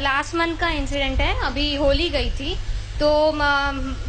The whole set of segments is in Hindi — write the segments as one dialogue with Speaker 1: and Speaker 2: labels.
Speaker 1: लास्ट मंथ का इंसिडेंट है। अभी होली गई थी तो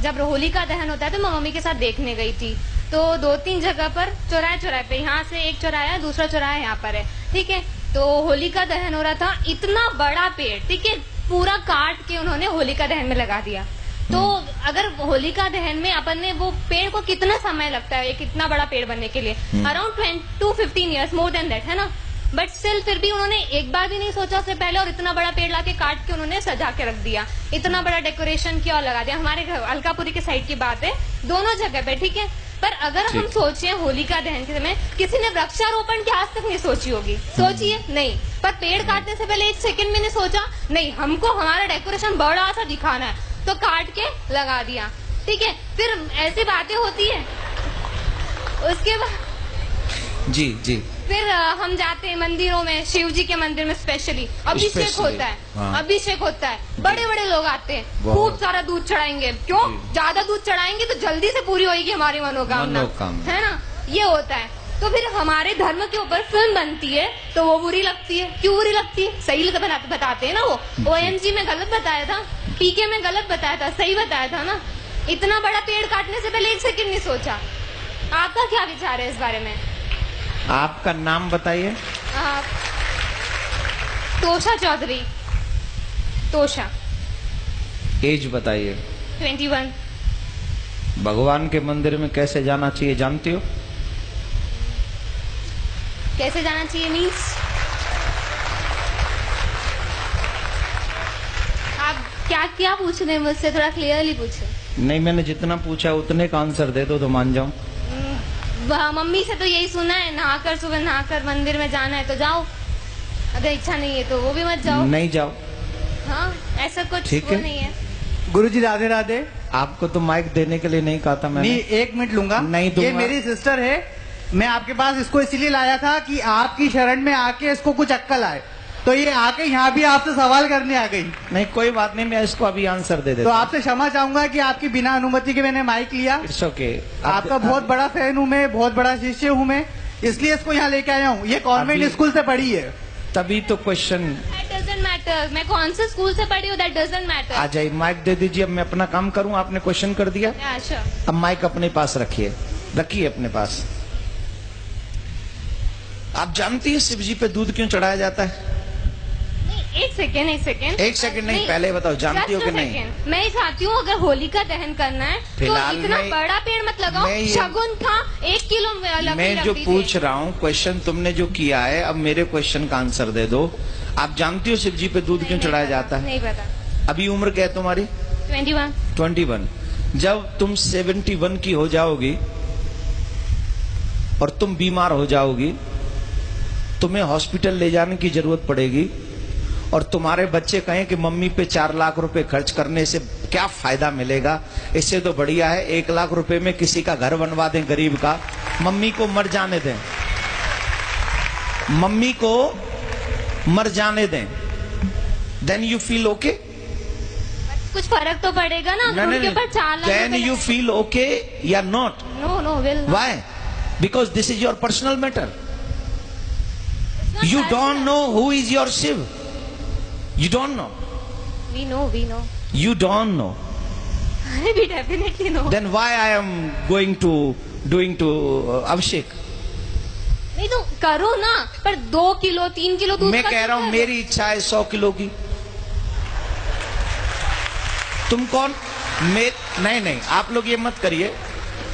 Speaker 1: जब होली का दहन होता है तो मैं मम्मी के साथ देखने गई थी। तो 2-3 जगह पर चौराहे पे, यहाँ से एक चौराहा है, दूसरा चौराहा यहाँ पर है, ठीक है। तो होली का दहन हो रहा था, इतना बड़ा पेड़, ठीक है, पूरा काट के उन्होंने होली का दहन में लगा दिया। तो अगर होली का दहन में अपन ने वो पेड़ को कितना समय लगता है एक इतना बड़ा पेड़ बनने के लिए, around 10 to 15 years, more than that, है ना। बट स्टिल फिर भी उन्होंने एक बार भी नहीं सोचा उससे पहले, और इतना बड़ा पेड़ लाके काट के उन्होंने सजा के रख दिया, इतना बड़ा डेकोरेशन किया और लगा दिया। हमारे घर अलकापुरी के साइड की बात है, दोनों जगह पे, ठीक है। पर अगर हम सोचे होली का दहन के समय किसी ने वृक्षारोपण की आज तक नहीं सोची होगी, सोचिए नहीं। पर पेड़ काटने से पहले 1 सेकंड में ने सोचा नहीं हमको हमारा डेकोरेशन बड़ा सा दिखाना है, तो काट के लगा दिया, ठीक है। फिर ऐसी बातें होती है, उसके बाद
Speaker 2: जी
Speaker 1: फिर हम जाते हैं मंदिरों में, शिव जी के मंदिर में स्पेशली अभिषेक होता है। हाँ। अभिषेक होता है, बड़े बड़े लोग आते हैं, खूब सारा दूध चढ़ाएंगे। क्यों? ज्यादा दूध चढ़ाएंगे तो जल्दी से पूरी होगी हमारी मनोकामना, है ना, ये होता है। तो फिर हमारे धर्म के ऊपर फिल्म बनती है तो वो बुरी लगती है। क्यों बुरी लगती है? सही बताते हैं ना, वो OMG में गलत बताया था, PK में गलत बताया था, सही बताया था ना। इतना बड़ा पेड़ काटने से पहले 1 सेकंड नहीं सोचा। आपका क्या विचार है इस बारे में?
Speaker 2: आपका नाम बताइए।
Speaker 1: तोषा चौधरी। तोषा।
Speaker 2: एज बताइए।
Speaker 1: 21।
Speaker 2: भगवान के मंदिर में कैसे जाना चाहिए जानती हो?
Speaker 1: कैसे जाना चाहिए मीन्स? आप क्या पूछ रहे हैं मुझसे? थोड़ा क्लियरली पूछे।
Speaker 2: नहीं, मैंने जितना पूछा उतने का आंसर दे दो तो मान जाऊं।
Speaker 1: मम्मी से तो यही सुना है, नहाकर सुबह नहाकर मंदिर में जाना है तो जाओ, अगर इच्छा नहीं है तो वो भी मत जाओ।
Speaker 2: नहीं जाओ।
Speaker 1: हाँ, ऐसा कुछ
Speaker 2: ठीक
Speaker 1: वो नहीं है।
Speaker 3: गुरुजी राधे राधे।
Speaker 2: आपको तो माइक देने के लिए नहीं कहा था मैंने।
Speaker 3: नहीं, 1 मिनट लूंगा।
Speaker 2: नहीं दूंगा।
Speaker 3: ये मेरी सिस्टर है, मैं आपके पास इसको इसीलिए लाया था कि आपकी शरण में आके इसको कुछ अक्कल आए, तो ये आके यहाँ भी आपसे सवाल करने आ गई।
Speaker 2: नहीं, कोई बात नहीं, मैं इसको अभी आंसर दे देता
Speaker 3: तो आपसे क्षमा चाहूंगा कि आपकी बिना अनुमति के मैंने माइक लिया।
Speaker 2: It's okay.
Speaker 3: आपका बहुत बड़ा फैन हूँ मैं, बहुत बड़ा शिष्य हूँ मैं, इसलिए इसको यहाँ लेके आया हूँ। ये कॉन्वेंट स्कूल से पढ़ी है।
Speaker 2: तभी तो क्वेश्चन।
Speaker 1: That doesn't matter, मैं कौन से स्कूल से पढ़ी हूँ, that doesn't matter।
Speaker 2: आ जाइए, माइक दे दीजिए। अब मैं अपना काम करूँ, आपने क्वेश्चन कर दिया।
Speaker 1: Yeah, sure।
Speaker 2: अब माइक अपने पास रखिए अपने पास। आप जानती है शिव जी पे दूध क्यों चढ़ाया जाता है?
Speaker 1: एक सेकेंड।
Speaker 2: एक सेकंड नहीं, पहले बताओ जानती हो कि नहीं?
Speaker 1: मैं ही चाहती हूँ अगर होली का दहन करना है तो इतना बड़ा पेड़ मत लगाओ, शगुन था 1 किलो
Speaker 2: मैं जो पूछ रहा हूँ क्वेश्चन तुमने जो किया है, अब मेरे क्वेश्चन का आंसर दे दो। आप जानती हो शिव जी पे दूध क्यों चढ़ाया जाता है?
Speaker 1: नहीं पता।
Speaker 2: अभी उम्र क्या है तुम्हारी? 21। जब तुम 71 की हो जाओगी और तुम बीमार हो जाओगी, तुम्हें हॉस्पिटल ले जाने की जरूरत पड़ेगी और तुम्हारे बच्चे कहें कि मम्मी पे 4 लाख रुपए खर्च करने से क्या फायदा मिलेगा, इससे तो बढ़िया है 1 लाख रुपए में किसी का घर बनवा दें गरीब का, मम्मी को मर जाने दें, मम्मी को मर जाने दें, देन यू फील ओके?
Speaker 1: कुछ फर्क तो पड़ेगा ना। उनके ऊपर 4 lakh.
Speaker 2: Then you feel okay या not?
Speaker 1: No will.
Speaker 2: Why? Because this is your personal matter. You don't know who is your Shiv. You don't know.
Speaker 1: We know.
Speaker 2: You don't know.
Speaker 1: We definitely know.
Speaker 2: Then why I am doing to Abhishek?
Speaker 1: नहीं तो करो ना, पर 2 किलो 3 किलो दूध।
Speaker 2: मैं कह रहा हूँ मेरी इच्छा है 100 किलो की। तुम कौन? नहीं, आप लोग ये मत करिए।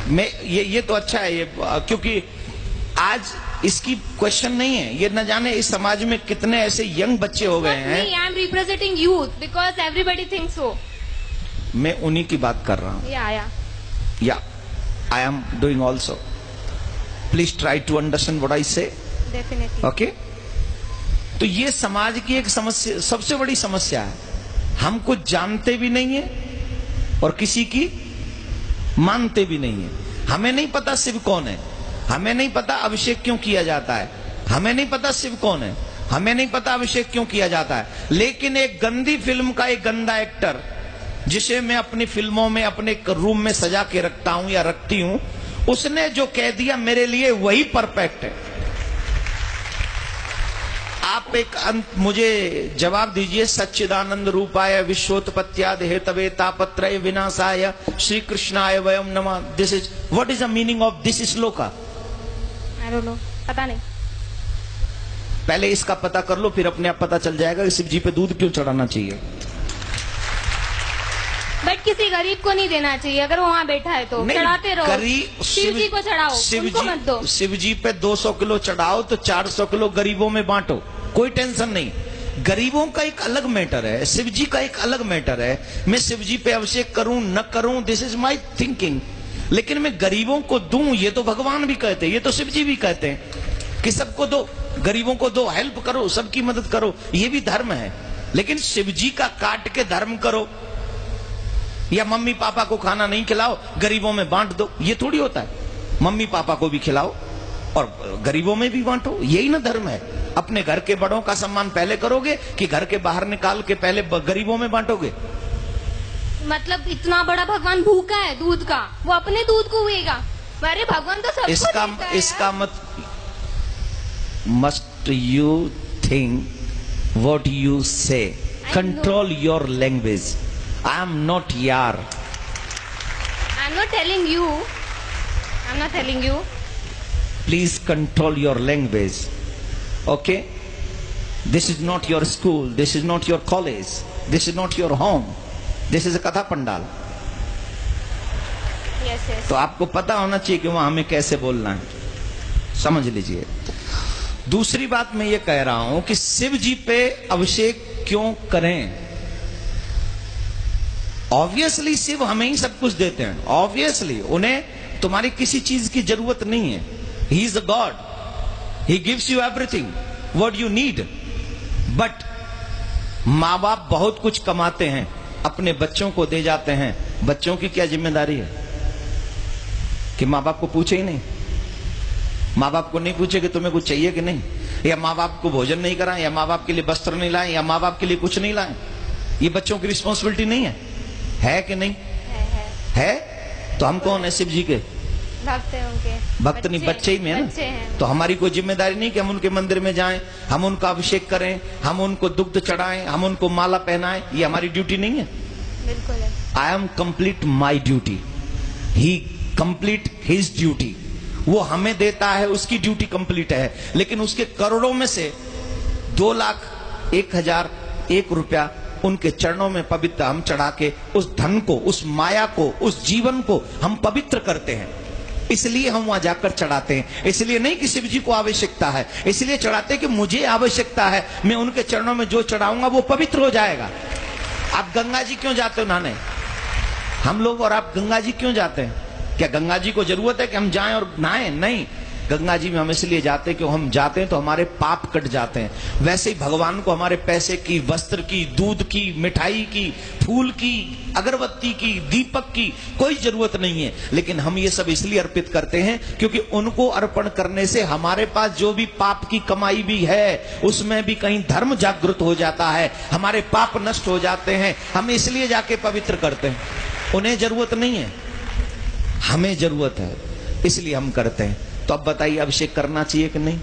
Speaker 2: मैं ये तो अच्छा है ये, क्योंकि आज इसकी क्वेश्चन नहीं है, ये न जाने इस समाज में कितने ऐसे यंग बच्चे हो गए हैं।
Speaker 1: I am representing youth because everybody thinks so.
Speaker 2: मैं उन्हीं की बात कर रहा हूँ। या I am doing also. Please try to understand what I say.
Speaker 1: Definitely.
Speaker 2: Okay. तो ये समाज की एक समस्या, सबसे बड़ी समस्या है। हम कुछ जानते भी नहीं है और किसी की मानते भी नहीं है। हमें नहीं पता शिव कौन है, हमें नहीं पता अभिषेक क्यों किया जाता है, हमें नहीं पता शिव कौन है, हमें नहीं पता अभिषेक क्यों किया जाता है। लेकिन एक गंदी फिल्म का एक गंदा एक्टर, जिसे मैं अपनी फिल्मों में अपने रूम में सजा के रखता हूं या रखती हूं, उसने जो कह दिया मेरे लिए वही परफेक्ट है। आप एक मुझे जवाब दीजिए। सच्चिदानंद रूपाय विश्वोत्पत्त्यादि हेतवे तापत्रय विनाशाय श्री कृष्णाय वयम नमः। This is what is the meaning of this shloka?
Speaker 1: I don't know, पता नहीं।
Speaker 2: पहले इसका पता कर लो, फिर अपने आप पता चल जाएगा कि शिव जी पे दूध क्यों चढ़ाना चाहिए।
Speaker 1: बट किसी गरीब को नहीं देना चाहिए, अगर वो वहाँ बैठा है तो चढ़ाते रहो। शिव जी को चढ़ाओ, उनको मत दो।
Speaker 2: शिव जी पे 200 किलो चढ़ाओ तो 400 किलो गरीबों में बांटो, कोई टेंशन नहीं। गरीबों का एक अलग मैटर है, शिव जी का एक अलग मैटर है। मैं शिव जी पे अभिषेक करूं न करूं, दिस इज माई थिंकिंग। लेकिन मैं गरीबों को दूं, ये तो भगवान भी कहते हैं, ये तो शिव जी भी कहते हैं कि सबको दो, गरीबों को दो, हेल्प करो, सबकी मदद करो, ये भी धर्म है। लेकिन शिव जी का काट के धर्म करो या मम्मी पापा को खाना नहीं खिलाओ, गरीबों में बांट दो, ये थोड़ी होता है। मम्मी पापा को भी खिलाओ और गरीबों में भी बांटो, यही ना धर्म है। अपने घर के बड़ों का सम्मान पहले करोगे कि घर के बाहर निकाल के पहले गरीबों में बांटोगे?
Speaker 1: मतलब इतना बड़ा भगवान भूखा है दूध का, वो अपने दूध को हुएगा। अरे भगवान तो सबको देता है।
Speaker 2: इसका must you think what you say, control your language. I am not yar.
Speaker 1: I'm not telling you. I'm not telling you.
Speaker 2: Please control your language. Okay? This is not your school. This is not your college. This is not your home. This is a Katha Pandal.
Speaker 1: Yes, yes.
Speaker 2: तो आपको पता होना चाहिए कि वहां हमें कैसे बोलना है, समझ लीजिए। दूसरी बात मैं ये कह रहा हूं कि शिव जी पे अभिषेक क्यों करें? ऑब्वियसली शिव हमें ही सब कुछ देते हैं, ऑब्वियसली उन्हें तुम्हारी किसी चीज की जरूरत नहीं है। He is a God, he gives you everything what you need. But माँ बाप बहुत कुछ कमाते हैं, अपने बच्चों को दे जाते हैं। बच्चों की क्या जिम्मेदारी है कि माँ बाप को पूछे ही नहीं? माँ बाप को नहीं पूछे कि तुम्हें कुछ चाहिए कि नहीं, या माँ बाप को भोजन नहीं कराएं, या माँ बाप के लिए वस्त्र नहीं लाएं, या माँ बाप के लिए कुछ नहीं लाएं? ये बच्चों की रिस्पॉन्सिबिलिटी नहीं है कि नहीं? है। तो हम कौन है? शिव जी के
Speaker 1: भक्त हैं उनके।
Speaker 2: भक्त नहीं, बच्चे ही में है ना। तो हमारी कोई जिम्मेदारी नहीं कि हम उनके मंदिर में जाएं, हम उनका अभिषेक करें, हम उनको दुग्ध चढ़ाएं, हम उनको माला पहनाएं? ये हमारी ड्यूटी नहीं है?
Speaker 1: बिल्कुल है।
Speaker 2: I am complete my duty, he complete his duty. वो हमें देता है, उसकी ड्यूटी कंप्लीट है। लेकिन उसके करोड़ों में से 2,01,001 रुपया उनके चरणों में पवित्र हम चढ़ा के उस धन को, उस माया को, उस जीवन को हम पवित्र करते हैं। इसलिए हम वहां जाकर चढ़ाते हैं। इसलिए नहीं कि शिव जी को आवश्यकता है, इसलिए चढ़ाते कि मुझे आवश्यकता है, मैं उनके चरणों में जो चढ़ाऊंगा वो पवित्र हो जाएगा। आप गंगा जी क्यों जाते हो नहाने? हम लोग और आप गंगा जी क्यों जाते हैं? क्या गंगा जी को जरूरत है कि हम जाएं और नहाएं? नहीं, गंगा जी में हम इसलिए जाते हैं कि हम जाते हैं तो हमारे पाप कट जाते हैं। वैसे ही भगवान को हमारे पैसे की, वस्त्र की, दूध की, मिठाई की, फूल की, अगरबत्ती की, दीपक की कोई जरूरत नहीं है। लेकिन हम ये सब इसलिए अर्पित करते हैं क्योंकि उनको अर्पण करने से हमारे पास जो भी पाप की कमाई भी है उसमें भी कहीं धर्म जागृत हो जाता है, हमारे पाप नष्ट हो जाते हैं। हम इसलिए जाके पवित्र करते हैं। उन्हें जरूरत नहीं है, हमें जरूरत है, इसलिए हम करते हैं। तो अब बताइए, अभिषेक करना चाहिए कि नहीं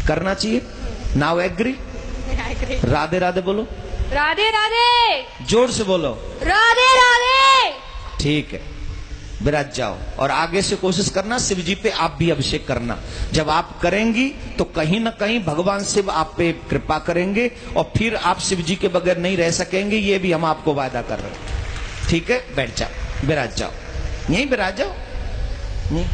Speaker 2: करना चाहिए? Now agree? राधे राधे बोलो।
Speaker 1: राधे राधे।
Speaker 2: जोर से बोलो।
Speaker 1: राधे राधे।
Speaker 2: ठीक है, विराज जाओ और आगे से कोशिश करना शिव जी पे आप भी अभिषेक करना। जब आप करेंगी तो कहीं ना कहीं भगवान शिव आप पे कृपा करेंगे और फिर आप शिव जी के बगैर नहीं रह सकेंगे। ये भी हम आपको वादा कर रहे हैं। ठीक है, बैठ जाओ, विराज जाओ, यहीं विराज जाओ। नहीं